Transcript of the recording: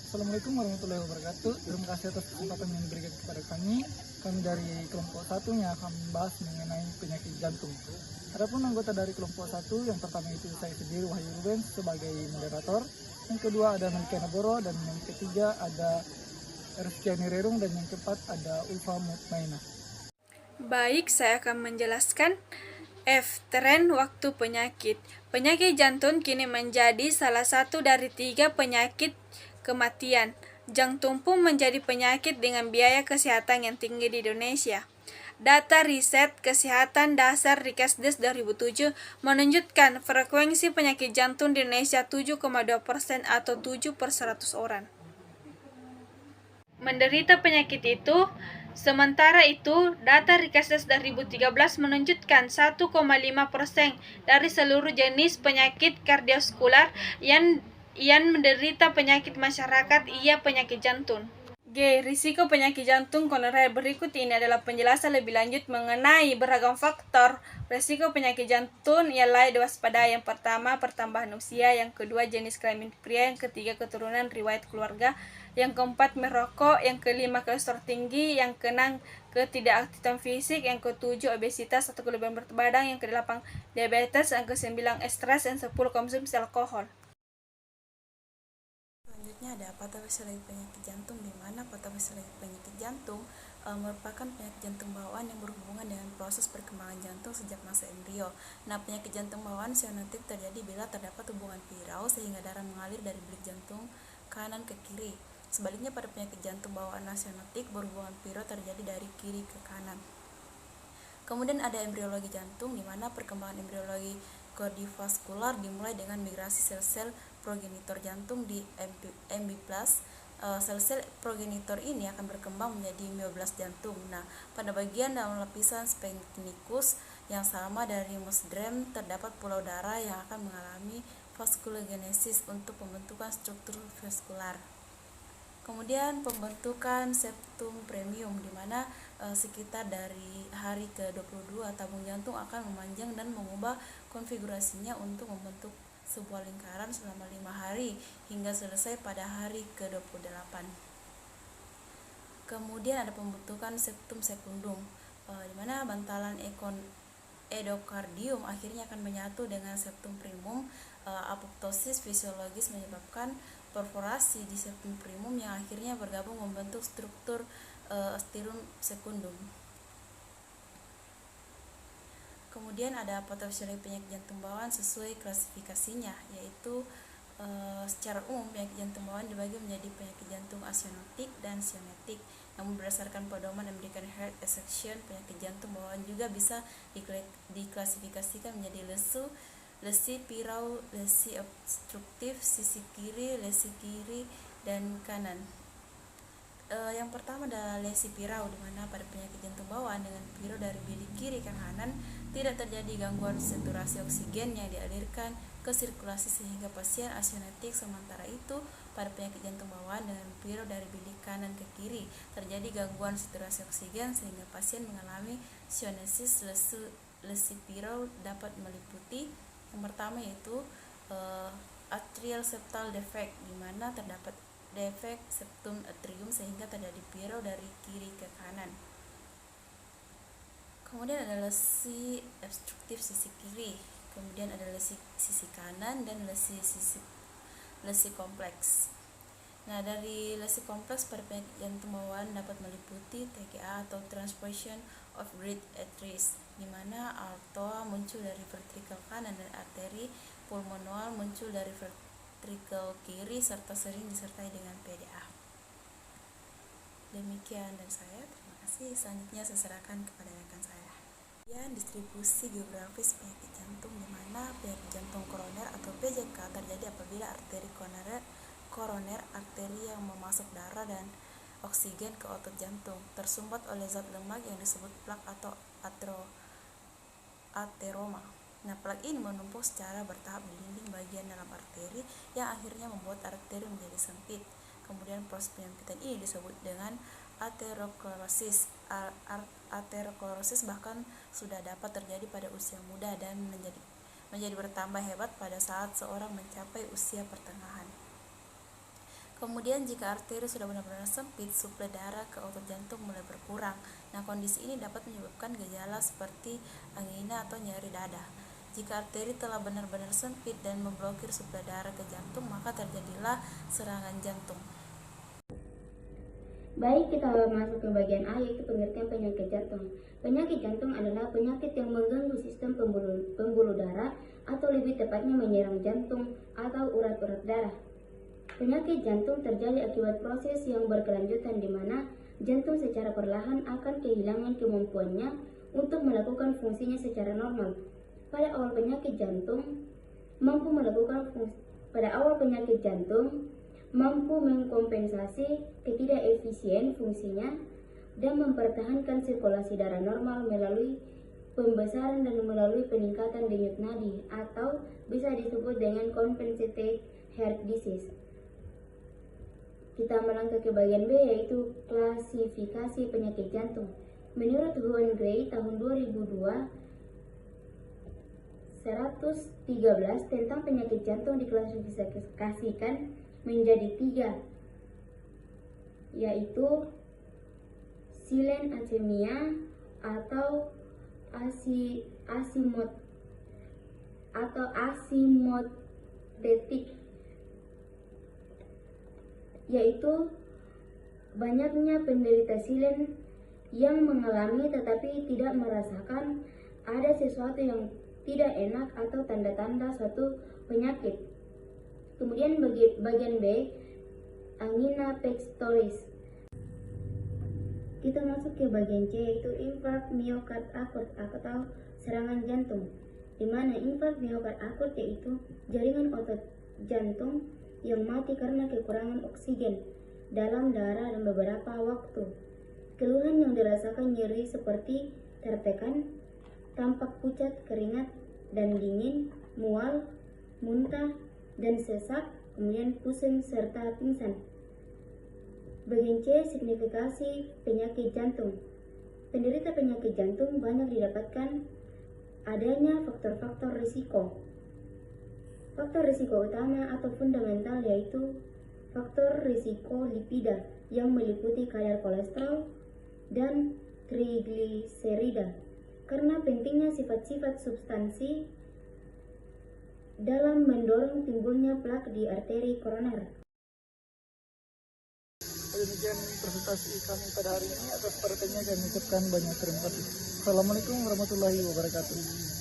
Assalamualaikum warahmatullahi wabarakatuh. Terima kasih atas kesempatan yang diberikan kepada kami. Kami dari kelompok 1 yang akan membahas mengenai penyakit jantung. Adapun anggota dari kelompok 1 yang pertama itu saya sendiri, Wahyu Ruben, sebagai moderator. Yang kedua ada Melika Naboro, dan yang ketiga ada Rizkyani Rerung, dan yang keempat ada Ulfa Mutmainah. Baik, saya akan menjelaskan tren waktu penyakit. Penyakit jantung kini menjadi salah satu dari 3 penyakit kematian. Jantung pun menjadi penyakit dengan biaya kesehatan yang tinggi di Indonesia. Data riset kesehatan dasar Rikesdes 2007 menunjukkan frekuensi penyakit jantung di Indonesia 7,2% atau 7 per 100 orang menderita penyakit itu. Sementara itu, data Rikesdes 2013 menunjukkan 1,5% dari seluruh jenis penyakit kardiovaskular yang menderita penyakit masyarakat ia penyakit jantung. Risiko penyakit jantung koroner. Berikut ini adalah penjelasan lebih lanjut mengenai beragam faktor risiko penyakit jantung yang layak diwaspadai. Yang pertama, pertambahan usia. Yang kedua, jenis kelamin pria. Yang ketiga, keturunan riwayat keluarga. Yang keempat, merokok. Yang kelima, kolesterol tinggi. Yang keenam, ketidakaktifan fisik. Yang ketujuh, obesitas atau kelebihan berat badan. Yang kedelapan, diabetes. Yang kesembilan, stres. Yang 10, konsumsi alkohol. Selanjutnya ada patofisiologi penyakit jantung, di mana patofisiologi penyakit jantung merupakan penyakit jantung bawaan yang berhubungan dengan proses perkembangan jantung sejak masa embrio. Nah, penyakit jantung bawaan zoonotik terjadi bila terdapat hubungan virau sehingga darah mengalir dari bilik jantung kanan ke kiri. Sebaliknya, pada penyakit jantung bawaan zoonotik berhubungan virau terjadi dari kiri ke kanan. Kemudian ada embriologi jantung, di mana perkembangan embriologi kardiovaskular dimulai dengan migrasi sel-sel progenitor jantung di MB+. Sel-sel progenitor ini akan berkembang menjadi myoblast jantung. Nah, pada bagian dalam lapisan sphenecticus yang sama dari Musdrem terdapat pulau darah yang akan mengalami vaskulogenesis untuk pembentukan struktur vaskular. Kemudian pembentukan septum premium, di mana sekitar dari hari ke-22 tabung jantung akan memanjang dan mengubah konfigurasinya untuk membentuk sebuah lingkaran selama 5 hari hingga selesai pada hari ke-28. Kemudian ada pembentukan septum sekundum, di mana bantalan endokardium akhirnya akan menyatu dengan septum primum. Apoptosis fisiologis menyebabkan perforasi di septum primum yang akhirnya bergabung membentuk struktur ostium sekundum. Kemudian ada patofisiologi penyakit jantung bawaan sesuai klasifikasinya, yaitu secara umum penyakit jantung bawaan dibagi menjadi penyakit jantung azoonotik dan zoonotik. Namun berdasarkan pedoman American Heart Association, penyakit jantung bawaan juga bisa diklasifikasikan menjadi lesu, lesi pirau, lesi obstruktif, sisi kiri, lesi kiri, dan kanan. Yang pertama adalah lesi pirau, di mana pada penyakit jantung bawaan dengan pirau dari bilik kiri ke kanan tidak terjadi gangguan saturasi oksigen yang dialirkan ke sirkulasi sehingga pasien azoonotik. Sementara itu, pada penyakit jantung bawaan dengan pirau dari bilik kanan ke kiri terjadi gangguan saturasi oksigen sehingga pasien mengalami zoonosis. Lesi pirau dapat meliputi yang pertama yaitu atrial septal defect, di mana terdapat defek septum atrium sehingga terjadi pirau dari kiri ke kanan. Kemudian ada lesi obstruktif sisi kiri, kemudian ada lesi sisi kanan, dan lesi kompleks. Nah, dari lesi kompleks pada penyakit jantung bawaan dapat meliputi TGA atau transposition of great arteries, di mana aorta muncul dari ventrikel kanan dan arteri pulmonal muncul dari ventrikel kiri serta sering disertai dengan PDA. Demikian dari saya, terima kasih. Selanjutnya saya serahkan kepada rekan saya. Distribusi geografis penyakit jantung, di mana penyakit jantung koroner atau PJK terjadi apabila arteri koroner, arteri yang memasuk darah dan oksigen ke otot jantung, tersumbat oleh zat lemak yang disebut plak atau ateroma. Nah, plak ini menumpuk secara bertahap di dinding bagian dalam arteri yang akhirnya membuat arteri menjadi sempit. Kemudian proses penyempitan ini disebut dengan aterosklorosis. Aterosklorosis bahkan sudah dapat terjadi pada usia muda dan menjadi bertambah hebat pada saat seorang mencapai usia pertengahan. Kemudian jika arteri sudah benar-benar sempit, suplai darah ke otot jantung mulai berkurang. Nah, kondisi ini dapat menyebabkan gejala seperti angina atau nyeri dada. Jika arteri telah benar-benar sempit dan memblokir suplai darah ke jantung, maka terjadilah serangan jantung. Baik, kita masuk ke bagian A, yaitu pengertian penyakit jantung. Penyakit jantung adalah penyakit yang mengganggu sistem pembuluh darah atau lebih tepatnya menyerang jantung atau urat-urat darah. Penyakit jantung terjadi akibat proses yang berkelanjutan di mana jantung secara perlahan akan kehilangan kemampuannya untuk melakukan fungsinya secara normal. Pada awal penyakit jantung mampu mengkompensasi ketidakefisien fungsinya dan mempertahankan sirkulasi darah normal melalui pembesaran dan melalui peningkatan denyut nadi atau bisa disebut dengan compensated heart disease. Kita melangkah ke bagian B, yaitu klasifikasi penyakit jantung. Menurut Huan Gray tahun 2002, 113 tentang penyakit jantung diklasifikasikan menjadi 3, yaitu silent anemia atau asymptomatic, yaitu banyaknya penderita silent yang mengalami tetapi tidak merasakan ada sesuatu yang tidak enak atau tanda-tanda suatu penyakit. Kemudian bagian B, angina pectoris. Kita masuk ke bagian C, yaitu infark miokard akut atau serangan jantung, di mana infark miokard akut yaitu jaringan otot jantung yang mati karena kekurangan oksigen dalam darah dan beberapa waktu. Keluhan yang dirasakan nyeri seperti tertekan, tampak pucat, keringat dan dingin, mual, muntah dan sesak, kemudian pusing serta pingsan. Bagian C, signifikasi penyakit jantung. Penderita penyakit jantung banyak didapatkan adanya faktor-faktor risiko. Faktor risiko utama atau fundamental yaitu faktor risiko lipida yang meliputi kadar kolesterol dan trigliserida. Karena pentingnya sifat-sifat substansi dalam mendorong timbulnya plak di arteri koroner. Demikian presentasi kami pada hari ini. Atas perhatiannya kami ucapkan banyak terima kasih. Assalamualaikum warahmatullahi wabarakatuh.